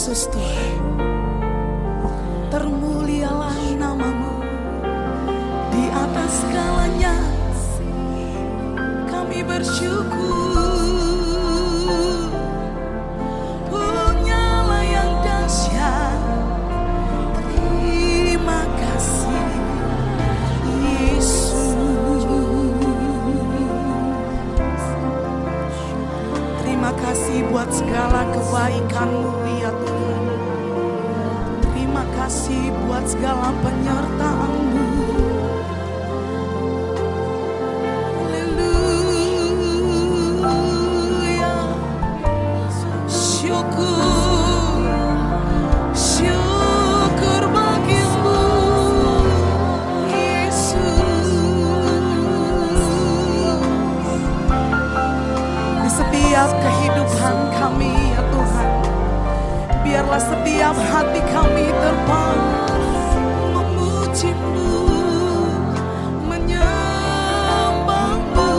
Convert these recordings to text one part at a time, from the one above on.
Yesus Tuhan, termulialah namamu di atas segalanya. Kami bersyukur, punyalah yang dahsyat. Terima kasih Yesus. Terima kasih buat segala kebaikan-Mu ya Tuhan. Terima kasih buat segala penyertaan-Mu. Haleluya. Syukur bagimu Yesus. Di setiap kehidupan kami ya Tuhan, biarlah setiap hati kami terbang memuji-Mu, menyembah-Mu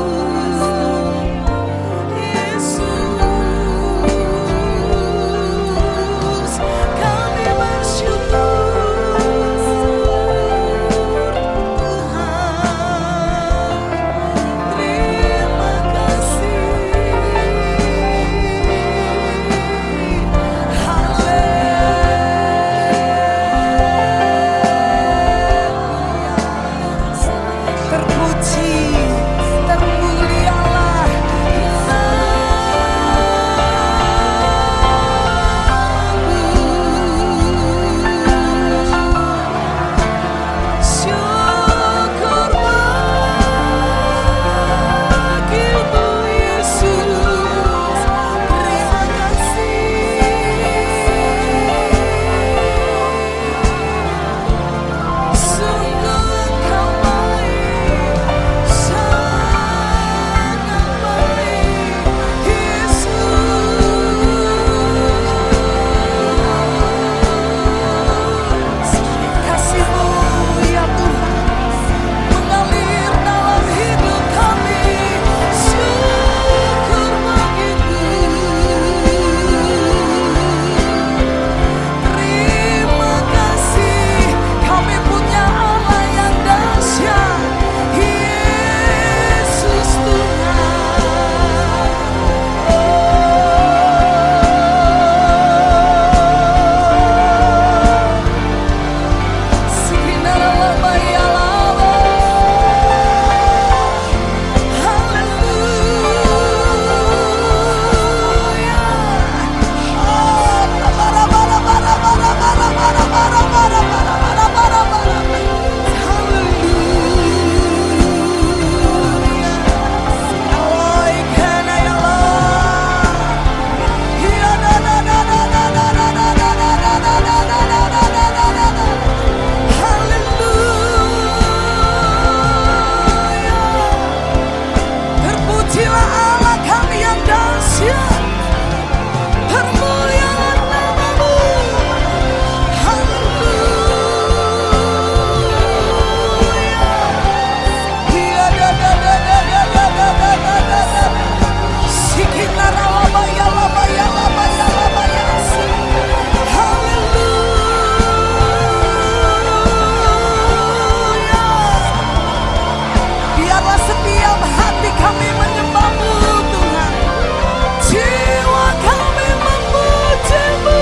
Yesus. Kami bersyukur Tuhan, terima kasih. Terpuji, termulialah namamu. Syukur bagimu Yesus. Terima kasih. Sungguh Engkau baik, sangat baik Yesus. Kasih-Mu ya Tuhan mengalir dalam hidup kami. Syukur bagimu. Terima kasih, kami punya Allah yang dahsyat, Yesus Tuhan. Sikinaralabayalaba. Haleluya. Terpujilah Allah kami yang dahsyat, termulialah namamu. Biarlah setiap hati kami menyembah-Mu Tuhan, jiwa kami memuji-Mu.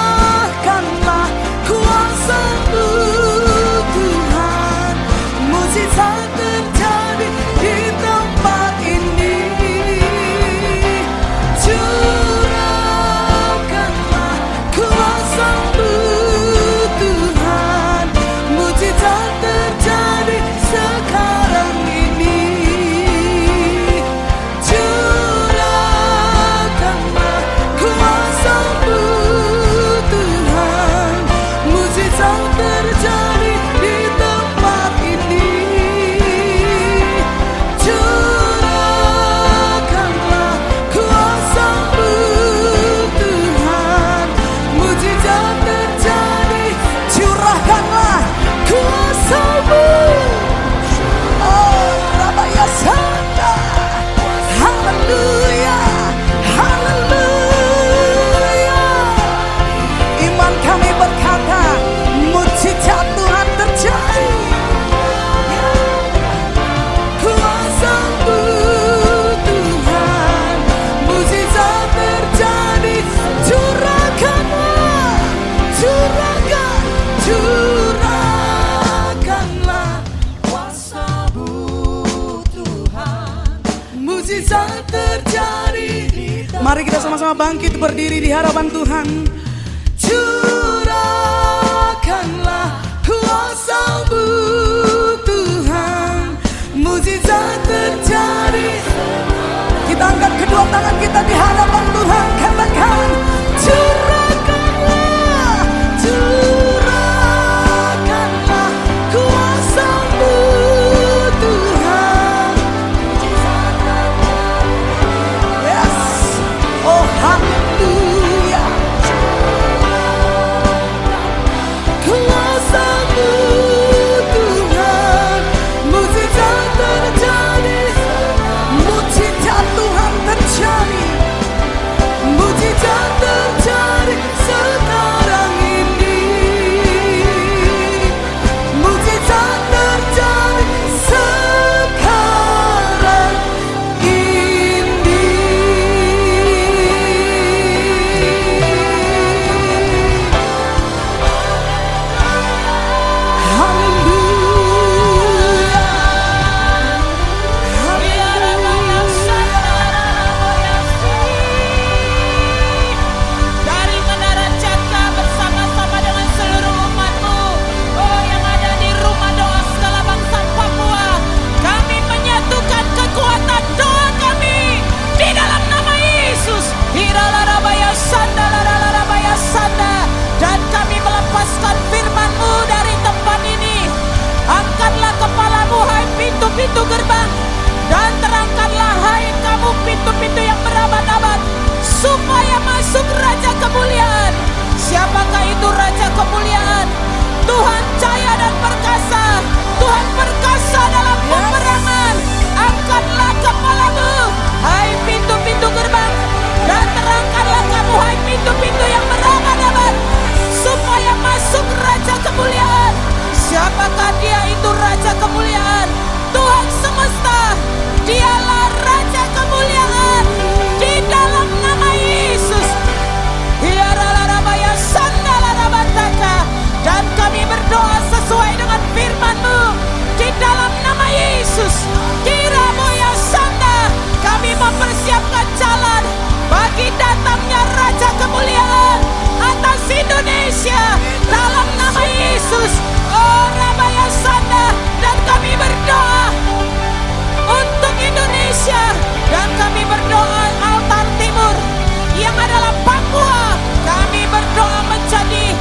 Curahkanlah kuasa-Mu Tuhan, mujizat terjadi di tempat ini. Curahkanlah kuasa-Mu Tuhan, mujizat terjadi sekarang ini. Curahkanlah kuasa-Mu Tuhan, mujizat terjadi di tempat sama-sama bangkit berdiri di hadapan Tuhan. Curahkanlah kuasa-Mu Tuhan, mujizat terjadi. Kita angkat kedua tangan kita di hadapan Tuhan, katakan curahkanlah, curahkanlah kuasa-Mu Tuhan. Yes, oh haleluya. Kuasa-Mu Tuhan, mujizat terjadi. Mujizat Tuhan terjadi, mujizat terjadi sekarang ini, mujizat terjadi sekarang ini. Dari Menara Jaka bersama-sama dengan seluruh umat-Mu, oh yang ada di rumah doa segala bangsa Papua, kami menyatukan kekuatan doa kami di dalam nama Yesus. Hiralarabaya sanda, lararabaya sanda. Dan kami melepaskan firman-Mu dari tempat ini. Angkatlah kepalamu hai pintu-pintu gerbang, dan terangkanlah hai kamu pintu-pintu yang berabad-abad, supaya masuk Raja Kemuliaan. Siapakah itu Raja Kemuliaan? Tuhan jaya dan perkasa, Tuhan perkasa dalam peperangan. Angkatlah kepalamu hai pintu-pintu gerbang, dan terangkanlah kamu hai pintu-pintu yang berabad-abad, supaya masuk Raja Kemuliaan. Siapakah dia itu Raja Kemuliaan? Tuhan semesta, dialah Raja Kemuliaan di dalam nama Yesus. Hiaralarabaya sandalarabataka. Dan kami berdoa sesuai dengan firman-Mu di dalam nama Yesus. Kiraboya sanda, kami mempersiapkan jalan bagi datangnya Raja Kemuliaan atas Indonesia dalam nama Yesus. Oh Rabaya Sanda, dan kami berdoa untuk Indonesia, dan kami berdoa altar timur yang adalah Papua, kami berdoa menjadi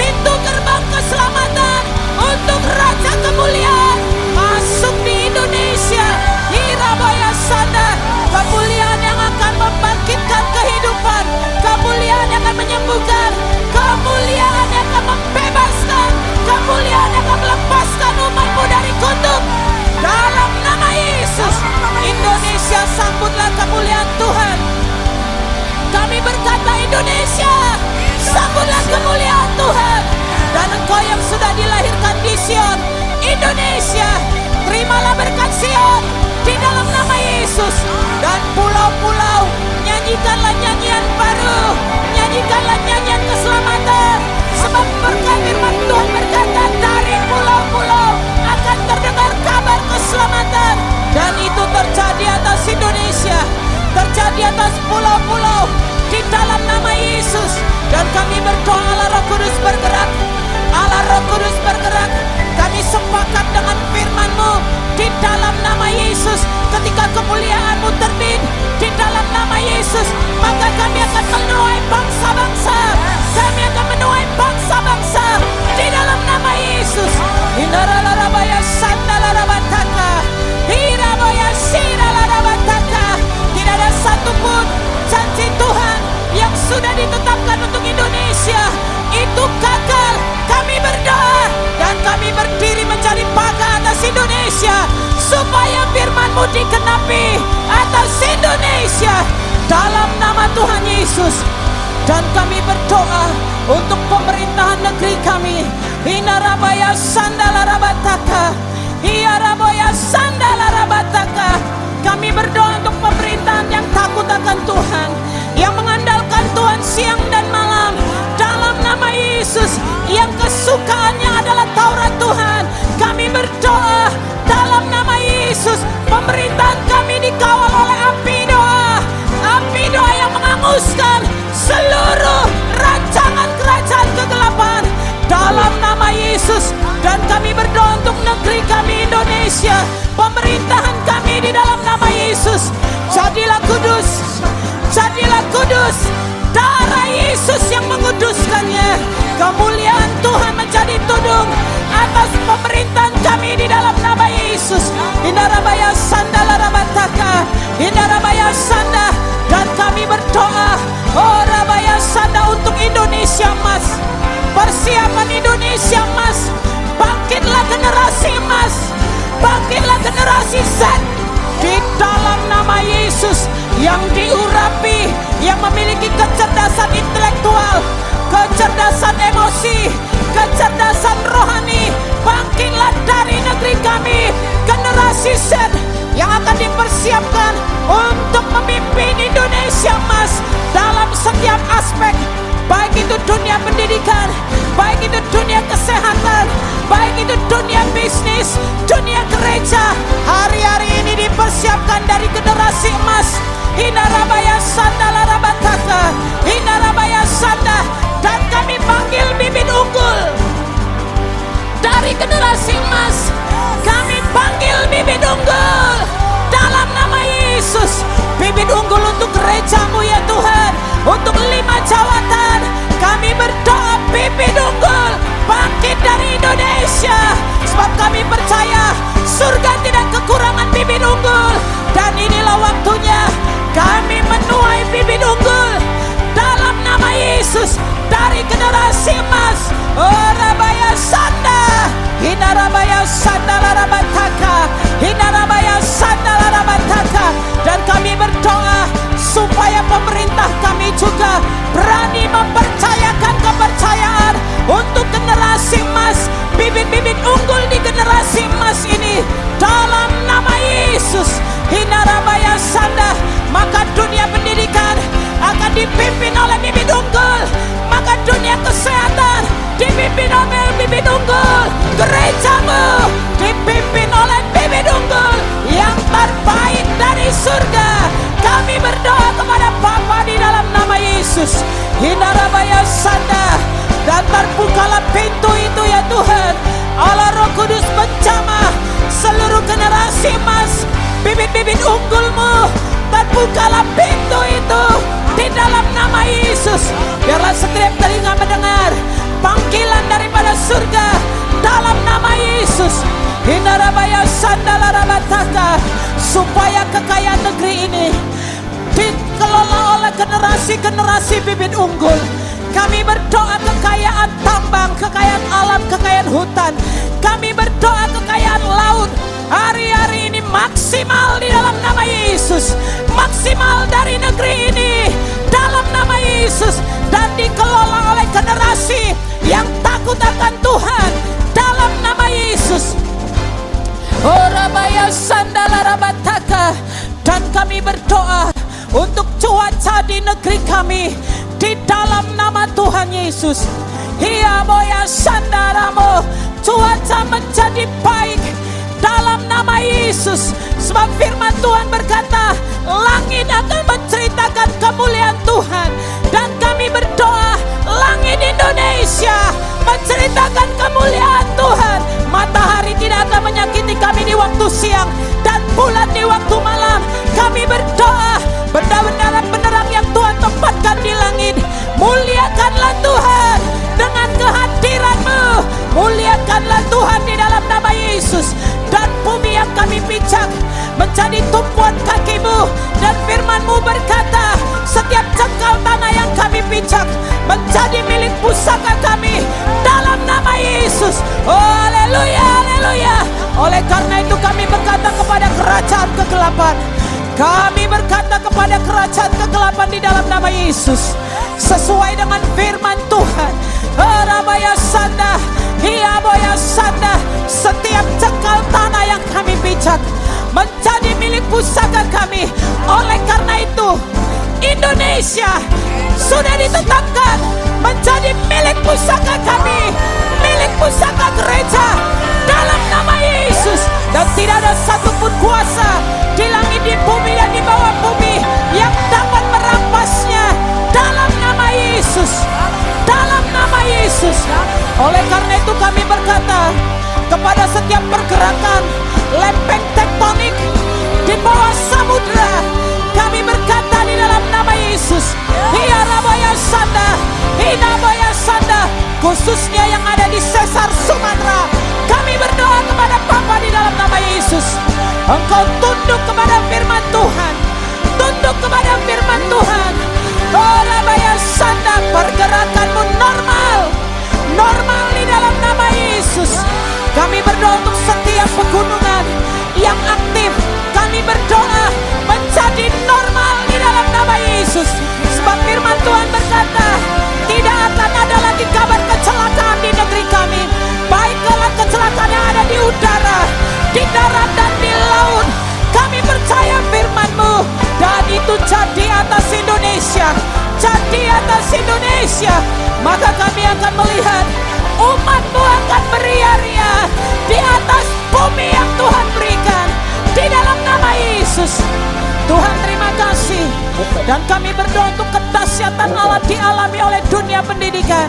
pintu gerbang keselamatan untuk Raja Kemuliaan masuk di Indonesia. Hirabaya Sanda, kemuliaan yang akan membangkitkan kehidupan, kemuliaan yang akan menyembuhkan, kemuliaan yang akan membebaskan, kemuliaan yang akan melepaskan umat-Mu dari kutuk dalam nama Yesus. Indonesia, sambutlah kemuliaan Tuhan. Kami berkata Indonesia, sambutlah kemuliaan Tuhan. Dan Engkau yang sudah dilahirkan di Sion, Indonesia, terimalah berkat Sion di dalam nama Yesus. Dan pulau-pulau, nyanyikanlah nyanyian baru, nyanyikanlah nyanyian keselamatan. Sebab berkat firman Tuhan berkata, dari pulau-pulau akan terdengar kabar keselamatan. Dan itu terjadi atas Indonesia, terjadi atas pulau-pulau di dalam nama Yesus. Dan kami berdoa, Allah Roh Kudus bergerak, Allah Roh Kudus bergerak. Kami sepakat dengan firman-Mu di dalam nama Yesus. Ketika kemuliaan-Mu terbit di dalam nama Yesus, maka kami akan menuai bangsa-bangsa, kami akan menuai bangsa-bangsa di dalam nama Yesus. Inaralarabaya sandalarabataka, hiraboya siralarabataka. Tidak ada satupun janji Tuhan yang sudah ditetapkan untuk Indonesia itu gagal. Kami berdoa dan kami berdiri menjadi pagar atas Indonesia, supaya firman-Mu dikenapi atas Indonesia dalam nama Tuhan Yesus. Dan kami berdoa untuk pemerintahan negeri kami. Inarabaya sandalarabataka, hiarabaya sandalarabataka. Kami berdoa untuk pemerintahan yang takut akan Tuhan, yang mengandalkan Tuhan siang dan malam dalam nama Yesus, yang kesukaannya adalah Taurat Tuhan. Kami berdoa dalam nama Yesus, pemerintahan kami dikawal oleh api doa yang menghanguskan nama Yesus. Dan kami berdoa untuk negeri kami Indonesia, pemerintahan kami di dalam nama Yesus. Jadilah kudus, jadilah kudus. Darah Yesus yang menguduskannya. Kemuliaan Tuhan menjadi tudung atas pemerintahan kami di dalam nama Yesus. Indarabaya sanda larabataka, Indarabaya sanda. Dan kami berdoa, oh Rabaya sanda, untuk Indonesia Mas. Persiapan Indonesia Mas. Bangkitlah generasi emas, bangkitlah generasi Z di dalam nama Yesus, yang diurapi, yang memiliki kecerdasan intelektual, kecerdasan emosi, kecerdasan rohani. Bangkitlah dari negeri kami, generasi Z yang akan dipersiapkan untuk memimpin Indonesia Mas dalam setiap aspek, baik itu dunia pendidikan, baik itu dunia kesehatan, baik itu dunia bisnis, dunia gereja. Hari-hari ini dipersiapkan dari generasi emas. Hinarabaya sanda larabataka, Hinarabaya sanda. Dan kami panggil bibit unggul dari generasi emas. Kami panggil bibit unggul dalam nama Yesus. Bibit unggul untuk gerejamu ya Tuhan, untuk 5 jawatan. Kami berdoa bibit unggul bangkit dari Indonesia, sebab kami percaya surga tidak kekurangan bibit unggul. Dan inilah waktunya kami menuai bibit unggul dalam nama Yesus dari generasi emas. Oh Rabaya sanda, Hinarabaya sanda larabataka, Hinarabaya sanda larabataka. Dan kami berdoa supaya pemerintah kami juga berani mempercayakan kepercayaan untuk generasi emas, bibit-bibit unggul di generasi emas ini dalam nama Yesus. Hinarabaya sanda. Maka dunia pendidikan akan dipimpin oleh bibit unggul, maka dunia kesehatan dipimpin oleh bibit unggul, gerejamu dipimpin oleh bibit unggul yang terbaik dari surga. Kami berdoa kepada Bapa di dalam nama Yesus. Hinarabaya sanda. Dan terbukalah pintu itu ya Tuhan. Allah Roh Kudus menjamah seluruh generasi emas, bibit-bibit unggulmu. Terbukalah pintu itu di dalam nama Yesus. Biarlah setiap telinga mendengar panggilan daripada surga dalam nama Yesus. Hinarabaya sandalarabataka. Supaya kekayaan negeri ini dikelola oleh generasi-generasi bibit unggul. Kami berdoa kekayaan tambang, kekayaan alam, kekayaan hutan. Kami berdoa kekayaan laut. Hari-hari ini maksimal di dalam nama Yesus. Maksimal dari negeri ini dalam nama Yesus. Dan dikelola oleh generasi yang takut akan Tuhan dalam nama Yesus. Orabaya sandalarabataka. Dan kami berdoa untuk cuaca di negeri kami di dalam nama Tuhan Yesus. Hiya boya sandaramo. Cuaca menjadi baik dalam nama Yesus. Sebab firman Tuhan berkata, langit akan menceritakan kemuliaan Tuhan. Dan kami berdoa, langit Indonesia menceritakan kemuliaan Tuhan. Matahari tidak akan menyakiti kami di waktu siang, dan bulan di waktu malam. Kami berdoa, benda-benda penerang yang Tuhan tempatkan di langit, muliakanlah Tuhan dengan kehadiran-Mu. Muliakanlah Tuhan di dalam nama Yesus. Dan bumi yang kami pijak menjadi tumpuan kaki-Mu. Dan firman-Mu berkata, setiap jengkal tanah yang kami pijak menjadi milik pusaka kami dalam nama Yesus. Oh haleluya, haleluya. Oleh karena itu kami berkata kepada kerajaan kegelapan, kami berkata kepada kerajaan kegelapan di dalam nama Yesus, sesuai dengan firman Tuhan. Rabaya sanda, hiaboya sanda. Setiap jengkal tanah yang kami pijak menjadi milik pusaka kami. Oleh karena itu Indonesia sudah ditetapkan menjadi milik pusaka kami, milik pusaka gereja dalam nama Yesus. Dan tidak ada satupun kuasa di langit, di bumi, dan di bawah bumi yang dapat merampasnya dalam nama Yesus, dalam nama Yesus. Oleh karena itu kami khususnya yang ada di Sesar Sumatera. Kami berdoa kepada Bapa di dalam nama Yesus. Engkau tunduk kepada firman Tuhan. Tunduk kepada firman Tuhan. Oh Rabaya Sanda, pergerakanmu normal. Normal di dalam nama Yesus. Kami berdoa untuk setiap pegunungan yang aktif. Kami berdoa menjadi normal di dalam nama Yesus. Sebab firman Tuhan berkata, tidak akan ada lagi kabar kecelakaan di negeri kami. Baiklah kecelakaan yang ada di udara, di darat dan di laut. Kami percaya firman-Mu, dan itu jadi atas Indonesia. Jadi atas Indonesia. Maka kami akan melihat umat-Mu akan beria-ria di atas bumi yang Tuhan berikan. Di dalam nama Yesus. Tuhan terima kasih. Dan kami berdoa untuk kedahsyatan Allah dialami oleh dunia pendidikan.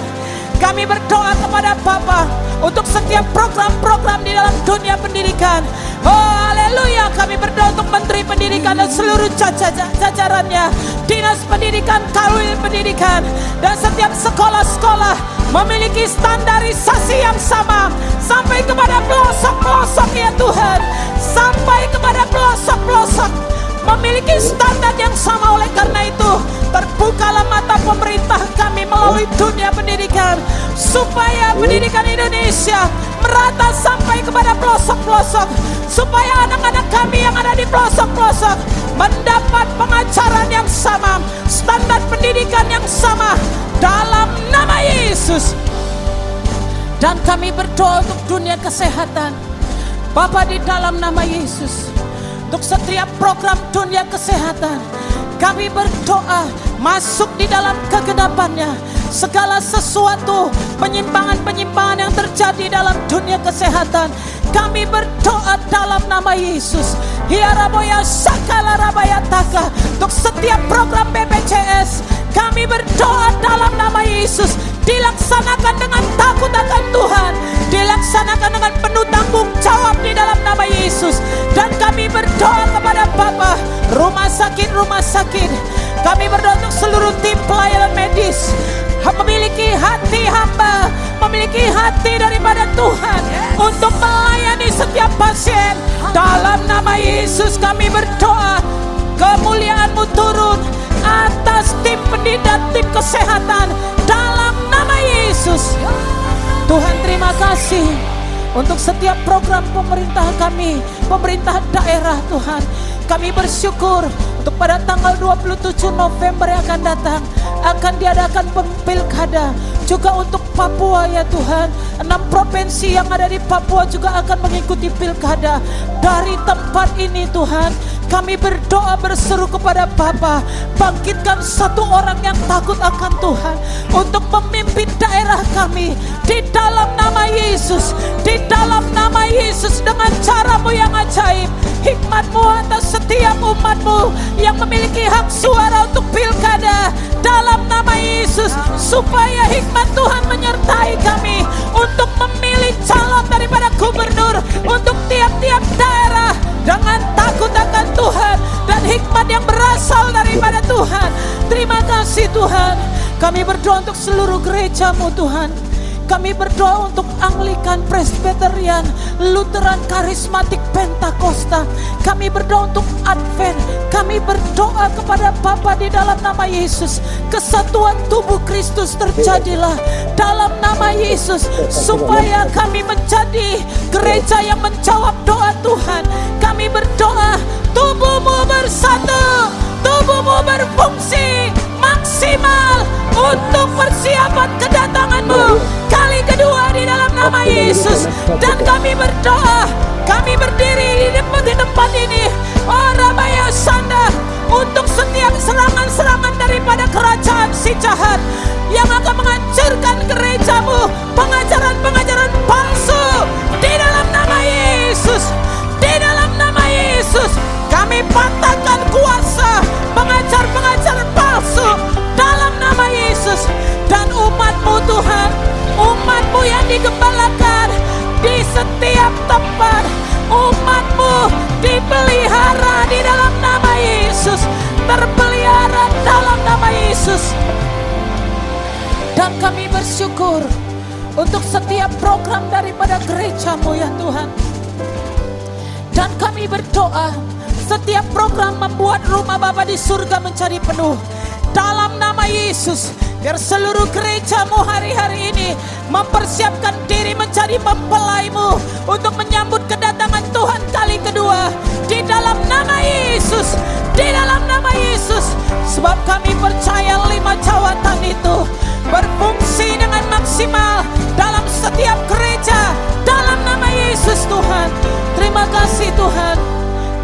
Kami berdoa kepada Bapa untuk setiap program-program di dalam dunia pendidikan. Oh haleluya, kami berdoa untuk Menteri Pendidikan dan seluruh jajarannya, Dinas Pendidikan, Kanwil Pendidikan, dan setiap sekolah-sekolah memiliki standarisasi yang sama sampai kepada pelosok-pelosok ya Tuhan. Sampai kepada pelosok-pelosok memiliki standar yang sama. Oleh karena itu terbukalah mata pemerintah kami melalui dunia pendidikan, supaya pendidikan Indonesia merata sampai kepada pelosok-pelosok, supaya anak-anak kami yang ada di pelosok-pelosok mendapat pengajaran yang sama, standar pendidikan yang sama dalam nama Yesus. Dan kami berdoa untuk dunia kesehatan Bapa di dalam nama Yesus. Untuk setiap program dunia kesehatan, kami berdoa masuk di dalam kegenapannya. Segala sesuatu penyimpangan-penyimpangan yang terjadi dalam dunia kesehatan, kami berdoa dalam nama Yesus. Hiaraboya sakala rabaya taka. Untuk setiap program BPJS, kami berdoa dalam nama Yesus. Dilaksanakan dengan takut akan Tuhan, dilaksanakan dengan penuh tanggung jawab di dalam nama Yesus. Dan kami berdoa kepada Bapa, rumah sakit, kami berdoa untuk seluruh tim pelayanan medis, memiliki hati hamba, memiliki hati daripada Tuhan untuk melayani setiap pasien. Dalam nama Yesus kami berdoa, kemuliaan-Mu turun atas tim pendidik, tim kesehatan dalam nama Yesus. Tuhan terima kasih untuk setiap program pemerintah kami, pemerintah daerah Tuhan. Kami bersyukur untuk pada tanggal 27 November yang akan datang akan diadakan pilkada. Juga untuk Papua ya Tuhan, 6 provinsi yang ada di Papua juga akan mengikuti pilkada. Dari tempat ini Tuhan, kami berdoa berseru kepada Bapa, bangkitkan satu orang yang takut akan Tuhan untuk memimpin daerah kami di dalam nama Yesus. Di dalam nama Yesus, dengan cara-Mu yang ajaib, hikmat-Mu atas setiap umat-Mu yang memiliki hak suara untuk pilkada dalam nama Yesus, supaya hikmat Tuhan menyertai kami untuk memilih calon daripada gubernur untuk tiap-tiap daerah dengan takut akan Tuhan dan hikmat yang berasal daripada Tuhan. Terima kasih Tuhan. Kami berdoa untuk seluruh gereja-Mu Tuhan. Kami berdoa untuk Anglikan, Presbyterian, Lutheran, Karismatik, Pentakosta. Kami berdoa untuk Advent. Kami berdoa kepada Bapa di dalam nama Yesus. Kesatuan tubuh Kristus terjadilah dalam nama Yesus, supaya kami menjadi gereja yang menjawab doa Tuhan. Kami berdoa, tubuh-Mu bersatu, tubuh-Mu berfungsi maksimal untuk persiapan kedatangan-Mu kali kedua di dalam nama Yesus. Dan kami berdoa, kami berdiri di tempat ini, oh Rabaya Sanda, untuk setiap serangan-serangan daripada kerajaan si jahat yang akan menghancurkan gereja-Mu, pengajaran-pengajaran palsu di dalam nama Yesus. Di dalam nama Yesus kami patahkan kuasa pengajar-pengajar palsu dalam nama Yesus. Dan umat-Mu Tuhan, umat-Mu yang digembalakan di setiap tempat, umat-Mu dipelihara di dalam nama Yesus, terpelihara dalam nama Yesus. Dan kami bersyukur untuk setiap program daripada gereja-Mu ya Tuhan. Dan kami berdoa setiap program membuat rumah Bapa di surga menjadi penuh. Dalam nama Yesus, biar seluruh gereja-Mu hari-hari ini mempersiapkan diri menjadi mempelai-Mu untuk menyambut kedatangan Tuhan kali kedua. Di dalam nama Yesus, di dalam nama Yesus. Sebab kami percaya 5 jawatan itu berfungsi dengan maksimal dalam setiap gereja. Dalam nama Yesus Tuhan. Terima kasih Tuhan.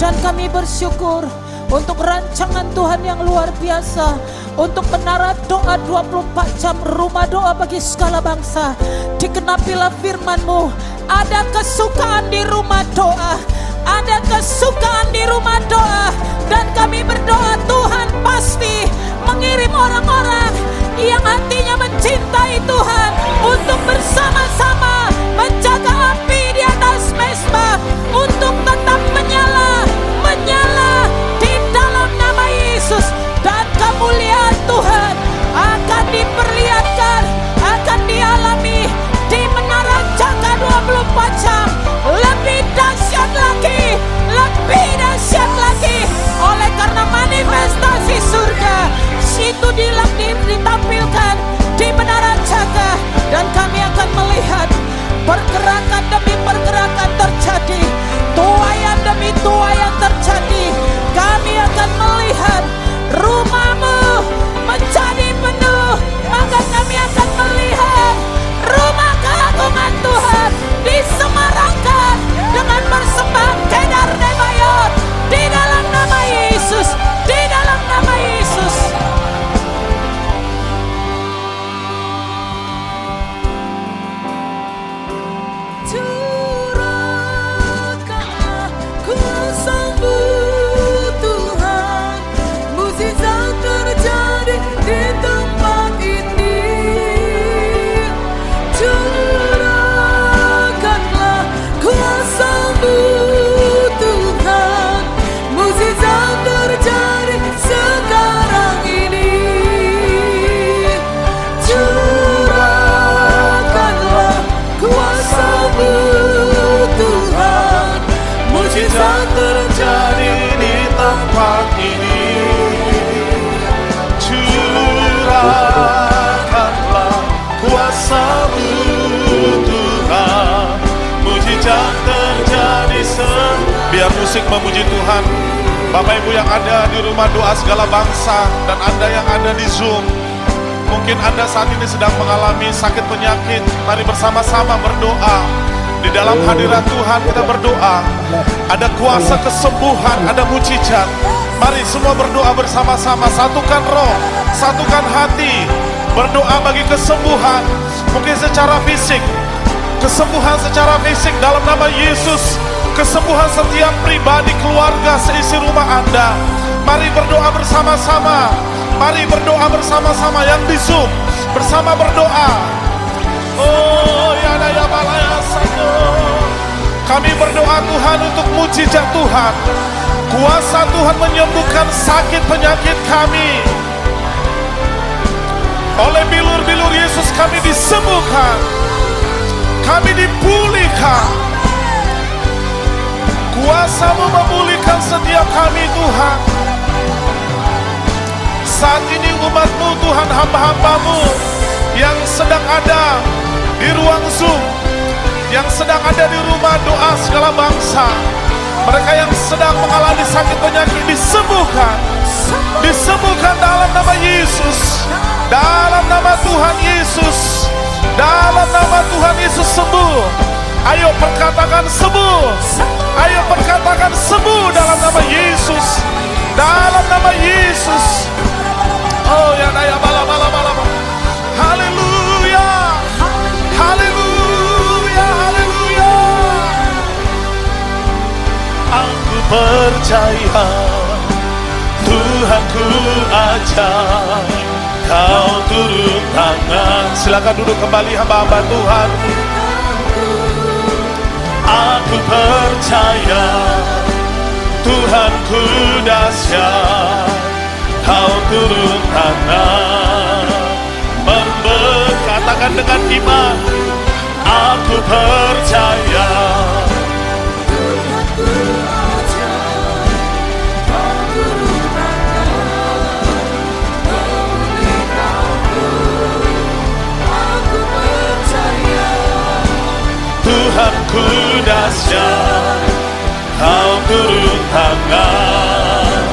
Dan kami bersyukur untuk rancangan Tuhan yang luar biasa, untuk menara doa 24 jam, rumah doa bagi segala bangsa. Dikenapilah firman-Mu, ada kesukaan di rumah doa, ada kesukaan di rumah doa. Dan kami berdoa Tuhan pasti mengirim orang-orang yang hatinya mencintai Tuhan untuk bersama-sama menjaga api di atas mesbah, untuk tetap menyala, menyala di dalam nama Yesus. Dan kemuliaan Tuhan akan diperlihatkan, akan dialami di menara jaga 24 jam. Lebih dahsyat lagi, lebih dahsyat lagi. Oleh karena manifestasi surga itu ditampilkan di menara jaga. Dan kami akan melihat pergerakan demi pergerakan terjadi, tuaian demi tuaian terjadi. Kami akan melihat rumah-Mu menjadi penuh. Maka kami akan melihat rumah keagungan Tuhan disemarangkan dengan persembahan kedar nebayot. Di dalam nama Yesus, di dalam nama Yesus. Curahkanlah kuasa-Mu Tuhan, mukjizat terjadi di tempat ini. Curahkanlah kuasa-Mu Tuhan, mukjizat terjadi sekarang ini. Curahkanlah kuasa-Mu Tuhan, mukjizat terjadi di tempat ini. Curahkanlah kuasa-Mu Tuhan, mukjizat terjadi. Biar musik memuji Tuhan. Bapak Ibu yang ada di rumah doa segala bangsa dan Anda yang ada di Zoom, mungkin Anda saat ini sedang mengalami sakit penyakit. Mari bersama-sama berdoa. Di dalam hadirat Tuhan kita berdoa. Ada kuasa kesembuhan, ada mukjizat. Mari semua berdoa bersama-sama. Satukan roh, satukan hati. Berdoa bagi kesembuhan. Mungkin secara fisik, kesembuhan secara fisik dalam nama Yesus. Kesembuhan setiap pribadi, keluarga, seisi rumah Anda. Mari berdoa bersama-sama. Mari berdoa bersama-sama. Yang di Zoom bersama berdoa. Oh ya daya balaya satu. Kami berdoa Tuhan untuk mukjizat Tuhan. Kuasa Tuhan menyembuhkan sakit penyakit kami. Oleh bilur-bilur Yesus kami disembuhkan. Kami dipulihkan. Kuasa-Mu memulihkan setiap kami Tuhan. Saat ini umat-Mu Tuhan, hamba-hamba-Mu yang sedang ada di ruang Zoom, yang sedang ada di rumah doa segala bangsa, mereka yang sedang mengalami sakit penyakit disembuhkan. Disembuhkan dalam nama Yesus. Dalam nama Tuhan Yesus. Dalam nama Tuhan Yesus sembuh. Ayo perkatakan sembuh. Ayo perkatakan sembuh dalam nama Yesus. Dalam nama Yesus. Oh ya daya bala bala bala. Haleluya. Haleluya. Haleluya. Aku percaya Tuhanku ajaib. Kau turun tangan. Silakan duduk kembali hamba-hamba Tuhan. Aku percaya Tuhanku dahsyat. Kau turun tangan. Katakan dengan iman. aku percaya. Tuhanku ajaib, kau turun tangan, memulihkanku, aku percaya. Tuhanku dahsyat, kau turun tangan,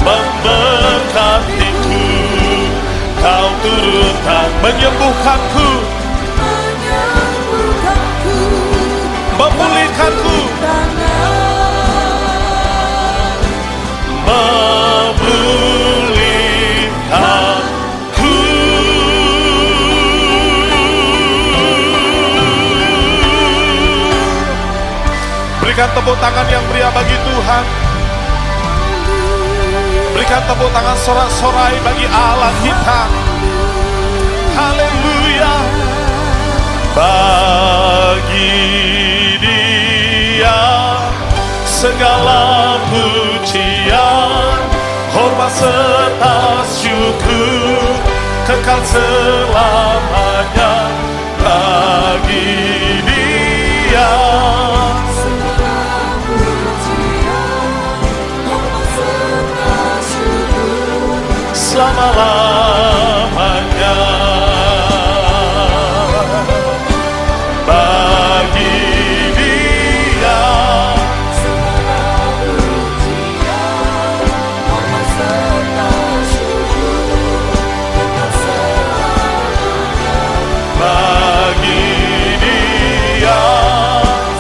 memberkatiku, kau turun tangan, menyembuhkanku, memulihkanku, memulihkanku. Berikan tepuk tangan yang meriah bagi Tuhan. Berikan tepuk tangan sorak-sorai bagi Allah kita. Haleluya. Bagi Dia segala pujian, hormat serta syukur kekal selamanya. Bagi Dia segala pujian, hormat serta syukur selama-lamanya. Bagi Dia segala pujian, hormat serta syukur kekal selamanya. bagi Dia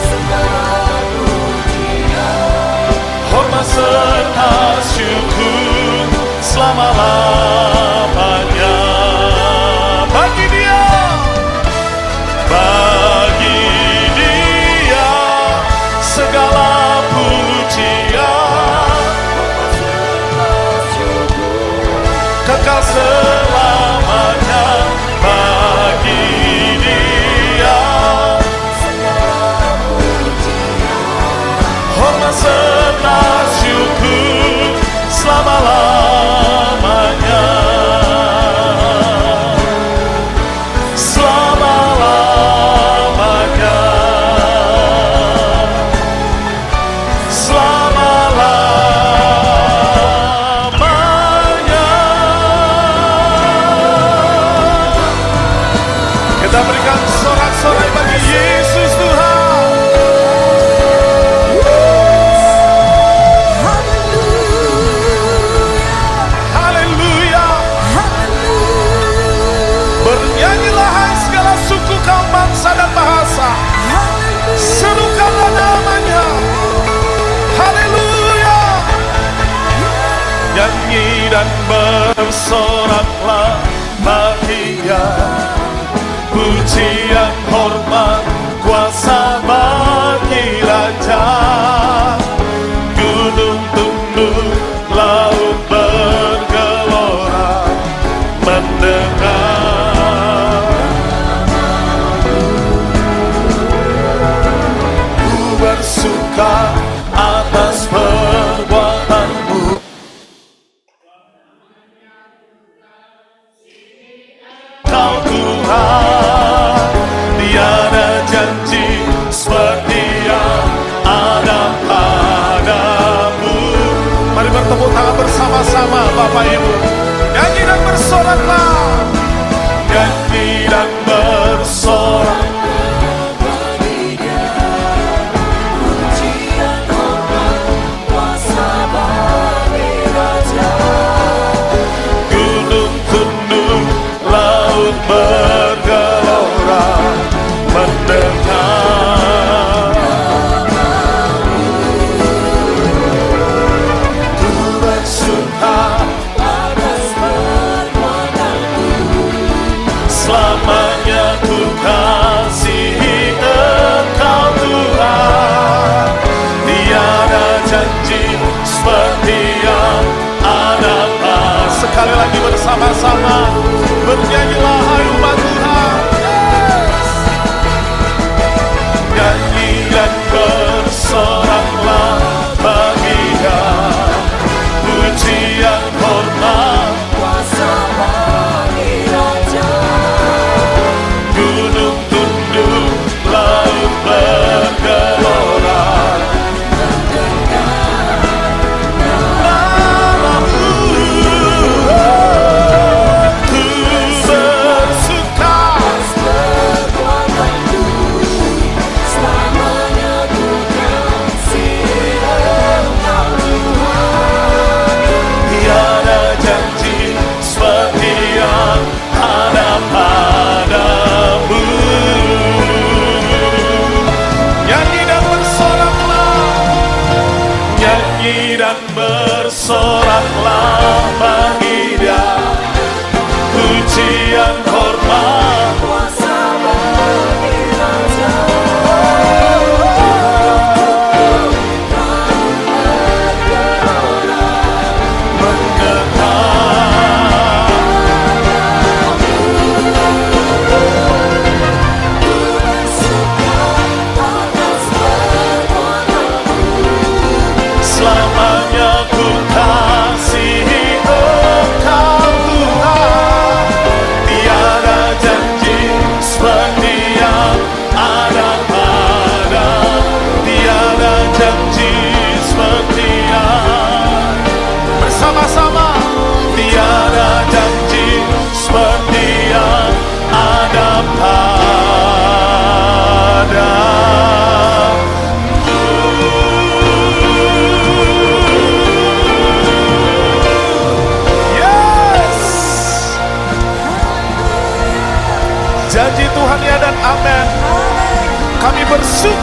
Segala pujian, hormat serta syukur selama-lamanya. Bagi Dia, bagi Dia segala pujian kekal selamanya. Bagi Dia hormat serta syukur selama-lamanya. Selama-lamanya. Selama-lamanya. Kita berikan sorak-sorai bagi Yesus Tuhan. haleluya, Haleluya. Bernyanyilah hai segala suku, kaum bangsa dan bahasa. Serukanlah namanya. Haleluya. Nyanyi dan bersoraklah bagi Dia. Pujian, hormat, kuasa bagi Raja. Gunung tunduk, laut bergelora mendengar. Ku bersuka atas perbuatanmu. Kau Tuhan, tiada janji seperti yang ada padamu. Mari bertepuk tangan bersama-sama Bapak Ibu. Nyanyi dan bersoraklah. Nyanyi dan bersorak. pujian, hormat, kuasa bagi Raja. Gunung tunduk, laut bergelora mendengar. Ku bersuka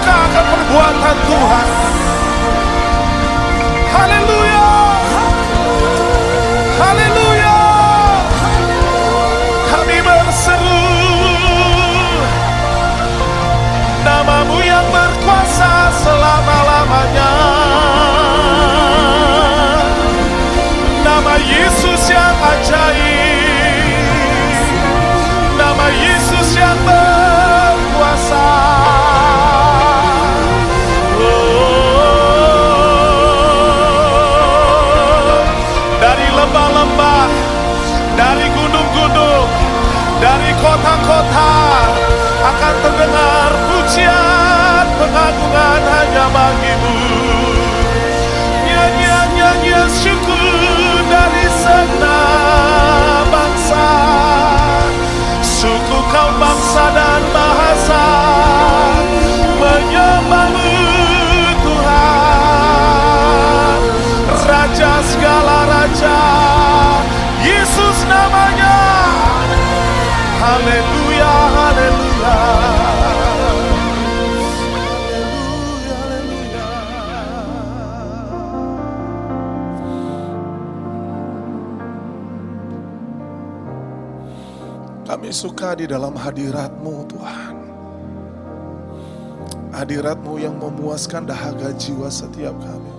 suka akan perbuatan Tuhan. Haleluya. Haleluya. Kami berseru nama-Mu yang berkuasa selama-lamanya. Nama Yesus yang ajaib, nama Yesus yang berkuasa. Dari lembah-lembah, dari gunung-gunung, dari kota-kota akan terdengar pujian pengagungan hanya bagi-Mu. Nyanyian syukur dari segenap bangsa, suku, kaum, bangsa dan bahasa menyembah-Mu Tuhan, Raja segala raja, Yesus namanya. Haleluya, haleluya. Kami suka di dalam hadirat-Mu Tuhan. Hadirat-Mu yang memuaskan dahaga jiwa setiap kami.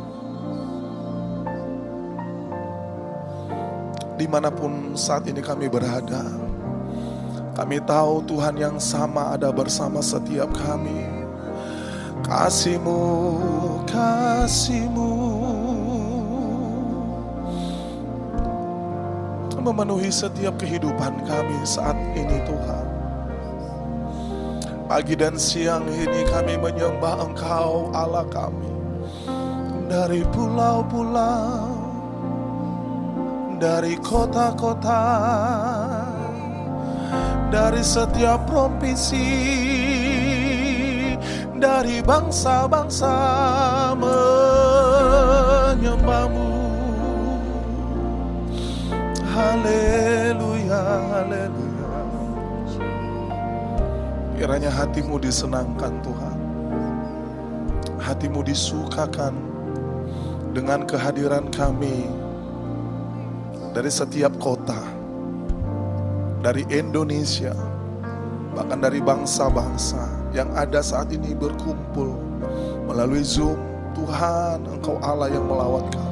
Dimanapun saat ini kami berada, kami tahu Tuhan yang sama ada bersama setiap kami. Kasih-Mu, kasih-Mu memenuhi setiap kehidupan kami saat ini Tuhan. Pagi dan siang ini kami menyembah Engkau Allah kami. Dari pulau-pulau, dari kota-kota, dari setiap provinsi, dari bangsa-bangsa menyembah-Mu. Haleluya, haleluya. Kiranya hati-Mu disenangkan Tuhan, hati-Mu disukakan dengan kehadiran kami dari setiap kota, dari Indonesia, bahkan dari bangsa-bangsa yang ada saat ini berkumpul melalui Zoom. Tuhan, Engkau Allah yang melawat kami.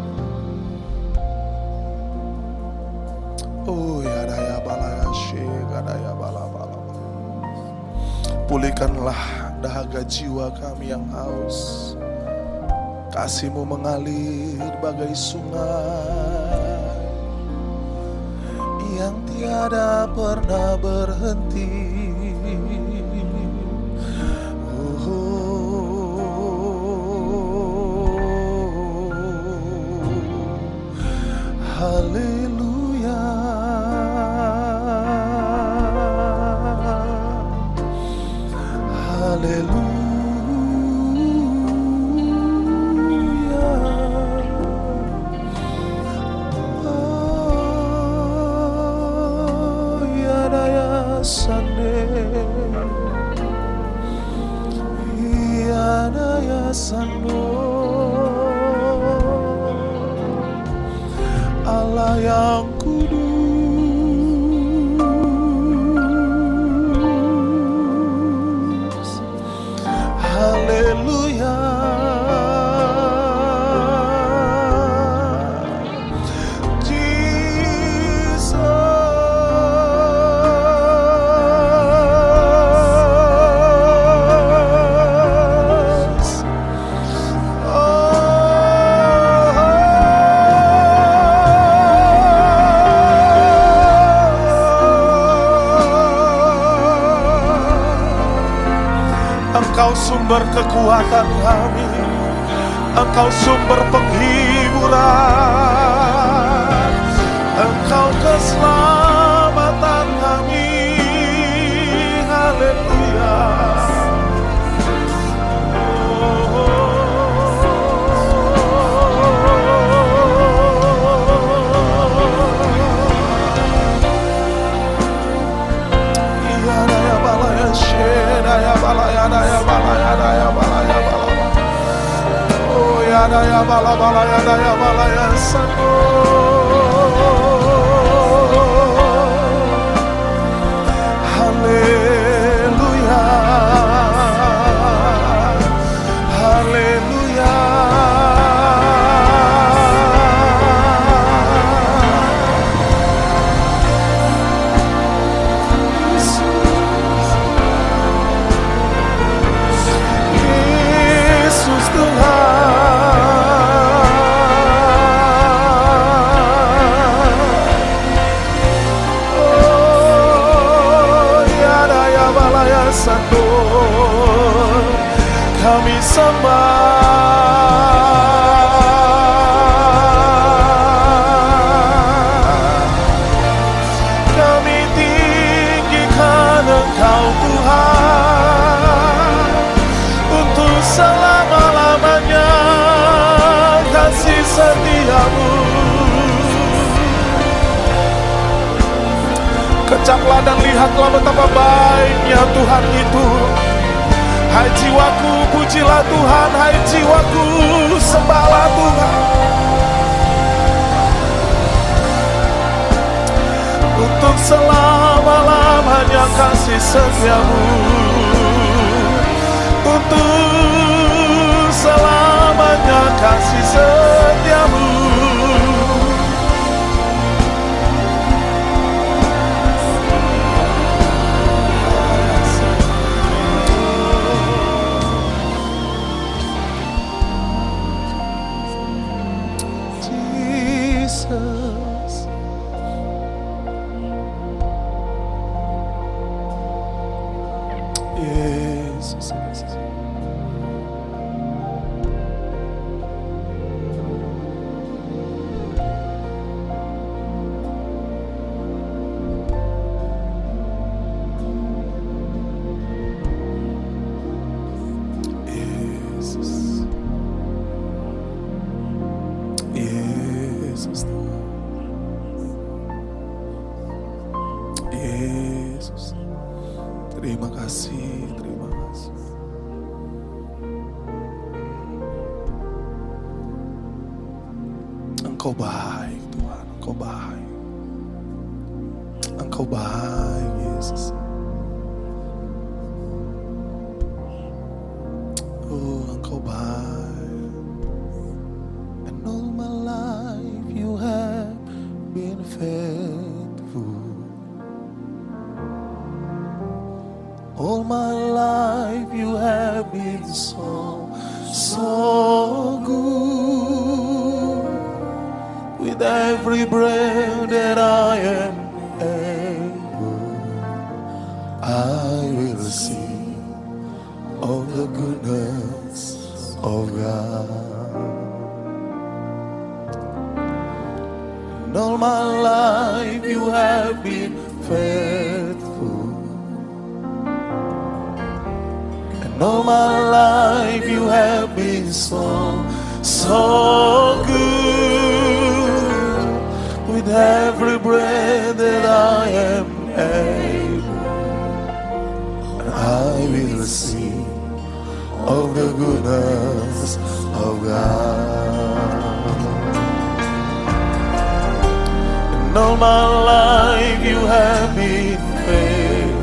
Oh ya daya balaya syega daya bala. Pulihkanlah dahaga jiwa kami yang haus. Kasih-Mu mengalir bagai sungai yang tiada pernah berhenti. Haleluya. Haleluya. Oh ya daya sande, ya daya sando, Allah yang kudus. Haleluya. Engkau sumber kekuatan kami, Engkau sumber penghiburan, Engkau keselamatan kami. Haleluya. Daya balaya, daya balaya. daya bala bala ya daya bala ya sano. Haleluya, haleluya. Yesus Tuhan. Satu kami sembah, kami tinggikan Engkau Tuhan, untuk selama-lamanya kasih setiamu. Kecaplah dan lihatlah betapa baiknya Tuhan itu. Hai jiwaku, pujilah Tuhan. Hai jiwaku, sembahlah Tuhan. Untuk selama-lamanya kasih setiamu. Untuk selamanya kasih setiamu. Yesus, terima kasih, terima kasih. Engkau baik Tuhan, Engkau baik. Engkau baik Yesus. Oh, Engkau baik. And all my life you have been faithful. All my life you have been so good. With every breath that I am able, I will sing of the goodness of God. And all my life you have been faithful. And all my life you have been so good. With every breath that I am able, I will sing of the goodness of God. And all my life you have been faithful.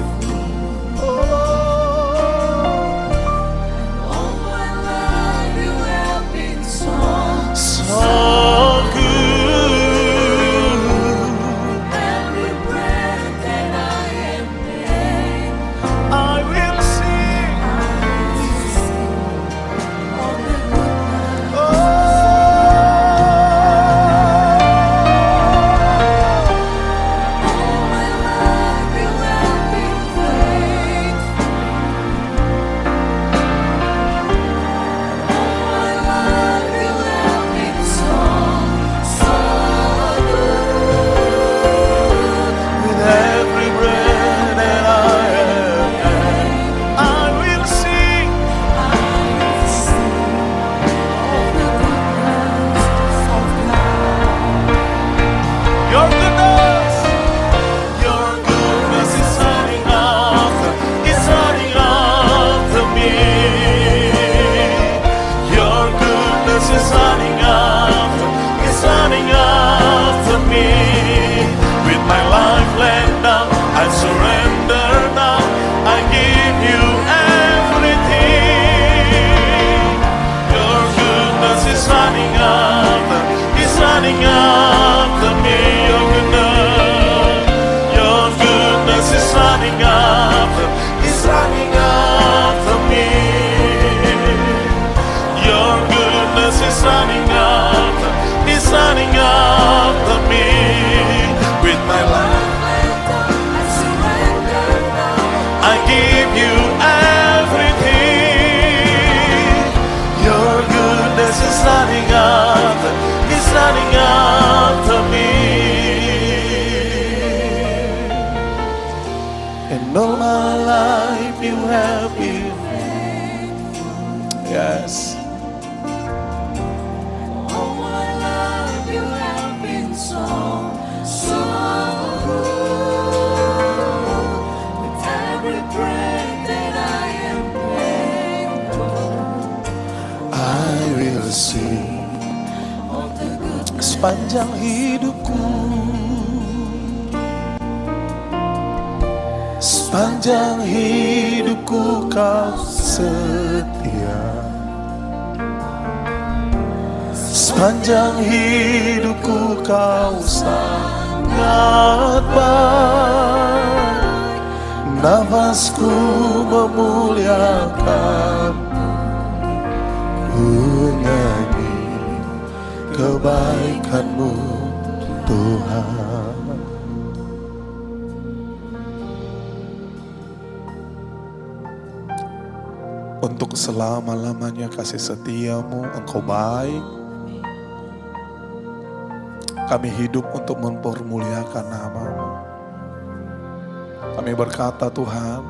Yes. Oh my love, you have been so good. With every breath that I am able, I will sing of the goodness sepanjang hidupku. Sepanjang hidupku kau setia. Sepanjang hidupku kau sangat baik. Nafasku memuliakan, ku nyanyi kebaikan-Mu Tuhan. Untuk selama-lamanya kasih setia-Mu, Engkau baik. Kami hidup untuk mempermuliakan nama-Mu. Kami berkata Tuhan,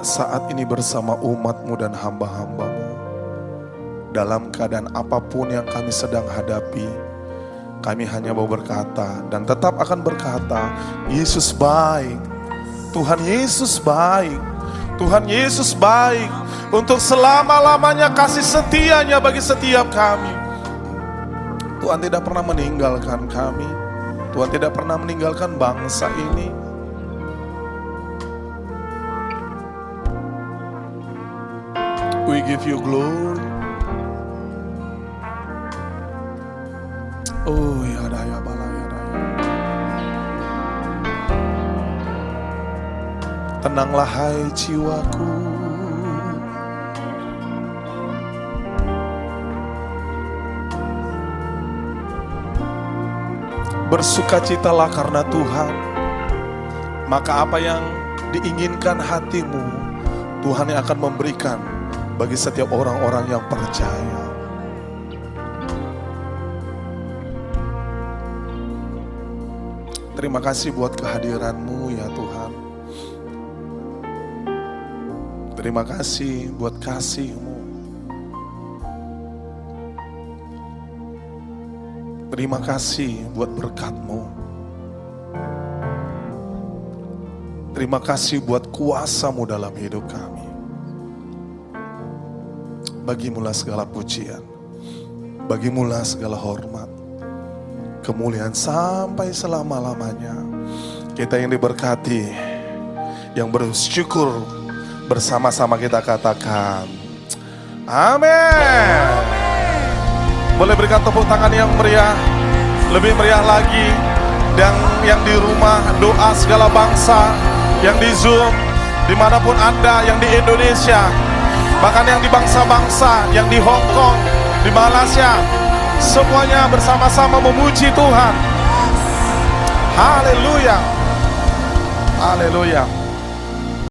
saat ini bersama umat-Mu dan hamba-hamba-Mu, dalam keadaan apapun yang kami sedang hadapi, kami hanya mau berkata dan tetap akan berkata, Yesus baik, Tuhan Yesus baik, Tuhan Yesus baik. Untuk selama-lamanya kasih setia-Nya bagi setiap kami. Tuhan tidak pernah meninggalkan kami. Tuhan tidak pernah meninggalkan bangsa ini. We give You glory. Oh ya daya balaya daya. Tenanglah hai jiwaku, bersukacitalah karena Tuhan. Maka apa yang diinginkan hatimu, Tuhan yang akan memberikan bagi setiap orang-orang yang percaya. Terima kasih buat kehadiran-Mu ya Tuhan. Terima kasih buat kasih-Mu. Terima kasih buat berkat-Mu. Terima kasih buat kuasa-Mu dalam hidup kami. Bagimulah segala pujian, bagimulah segala hormat, kemuliaan sampai selama-lamanya. Kita yang diberkati, yang bersyukur, bersama-sama kita katakan amin. Boleh berikan tepuk tangan yang meriah, lebih meriah lagi. Dan yang di rumah, doa segala bangsa, yang di Zoom, dimanapun Anda, yang di Indonesia, bahkan yang di bangsa-bangsa, yang di Hong Kong, di Malaysia, semuanya bersama-sama memuji Tuhan. Haleluya, haleluya.